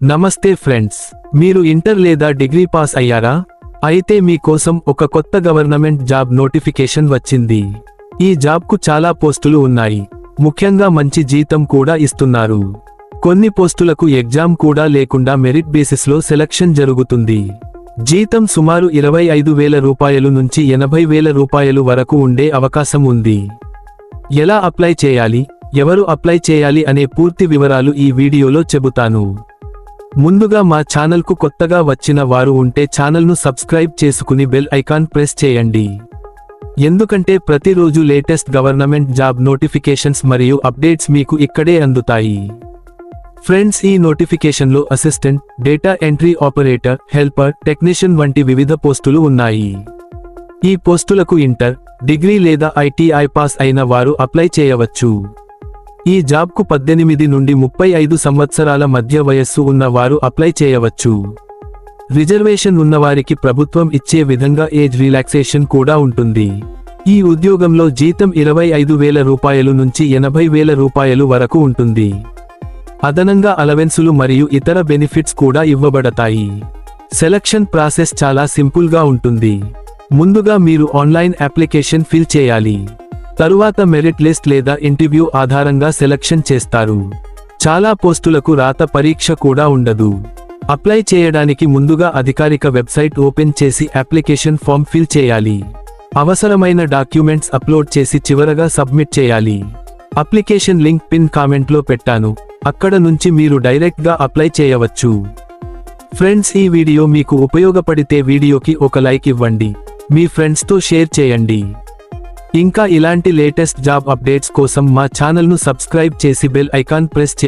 నమస్తే ఫ్రెండ్స్, మీరు ఇంటర్ లేదా డిగ్రీ పాస్ అయ్యారా? అయితే మీకోసం ఒక కొత్త గవర్నమెంట్ జాబ్ నోటిఫికేషన్ వచ్చింది. ఈ జాబ్కు చాలా పోస్టులు ఉన్నాయి. ముఖ్యంగా మంచి జీతం కూడా ఇస్తున్నారు. కొన్ని పోస్టులకు ఎగ్జామ్ కూడా లేకుండా మెరిట్ బేసిస్లో సెలక్షన్ జరుగుతుంది. జీతం సుమారు 25,000 రూపాయలు నుంచి 80,000 రూపాయలు వరకు ఉండే అవకాశం ఉంది. ఎలా అప్లై చేయాలి, ఎవరు అప్లై చేయాలి అనే పూర్తి వివరాలు ఈ వీడియోలో చెబుతాను. ముందుగా మా ఛానల్కు కొత్తగా వచ్చిన వారు ఉంటే ఛానల్ను సబ్స్క్రైబ్ చేసుకుని బెల్ ఐకాన్ ప్రెస్ చేయండి. ఎందుకంటే ప్రతిరోజు లేటెస్ట్ గవర్నమెంట్ జాబ్ నోటిఫికేషన్స్ మరియు అప్డేట్స్ మీకు ఇక్కడే అందుతాయి. ఫ్రెండ్స్, ఈ నోటిఫికేషన్లో assistant, data entry operator, helper, technician వంటి వివిధ పోస్టులు ఉన్నాయి. ఈ పోస్టులకు ఇంటర్, డిగ్రీ లేదా ఐటీఐ పాస్ అయిన వారు అప్లై చేయవచ్చు. ఈ జాబ్కు 18 నుండి 35 సంవత్సరాల మధ్య వయస్సు ఉన్న వారు అప్లై చేయవచ్చు. రిజర్వేషన్ ఉన్నవారికి ప్రభుత్వం ఇచ్చే విధంగా ఏజ్ రిలాక్సేషన్ కూడా ఉంటుంది. ఈ ఉద్యోగంలో జీతం 25,000 రూపాయలు నుంచి 80,000 రూపాయలు వరకు ఉంటుంది. అదనంగా అలవెన్సులు మరియు ఇతర బెనిఫిట్స్ కూడా ఇవ్వబడతాయి. సెలక్షన్ ప్రాసెస్ చాలా సింపుల్గా ఉంటుంది. ముందుగా మీరు ఆన్లైన్ అప్లికేషన్ ఫిల్ చేయాలి. తరువాత మెరిట్ లిస్ట్ లేదా ఇంటర్వ్యూ ఆధారంగా సెలక్షన్ చేస్తారు. చాలా పోస్టులకు రాత పరీక్ష కూడా ఉండదు. అప్లై చేయడానికి ముందుగా అధికారిక వెబ్సైట్ ఓపెన్ చేసి అప్లికేషన్ ఫామ్ ఫిల్ చేయాలి. అవసరమైన డాక్యుమెంట్స్ అప్లోడ్ చేసి చివరగా సబ్మిట్ చేయాలి. అప్లికేషన్ లింక్ పిన్ కామెంట్లో పెట్టాను, అక్కడ నుంచి మీరు డైరెక్ట్గా అప్లై చేయవచ్చు. ఫ్రెండ్స్, ఈ వీడియో మీకు ఉపయోగపడితే వీడియోకి ఒక లైక్ ఇవ్వండి, మీ ఫ్రెండ్స్తో షేర్ చేయండి. ఇంకా ఇలాంటి లేటెస్ట్ జాబ్ అప్డేట్స్ కోసం మా ఛానల్ను సబ్స్క్రైబ్ చేసి బెల్ ఐకాన్ ప్రెస్ చేయండి.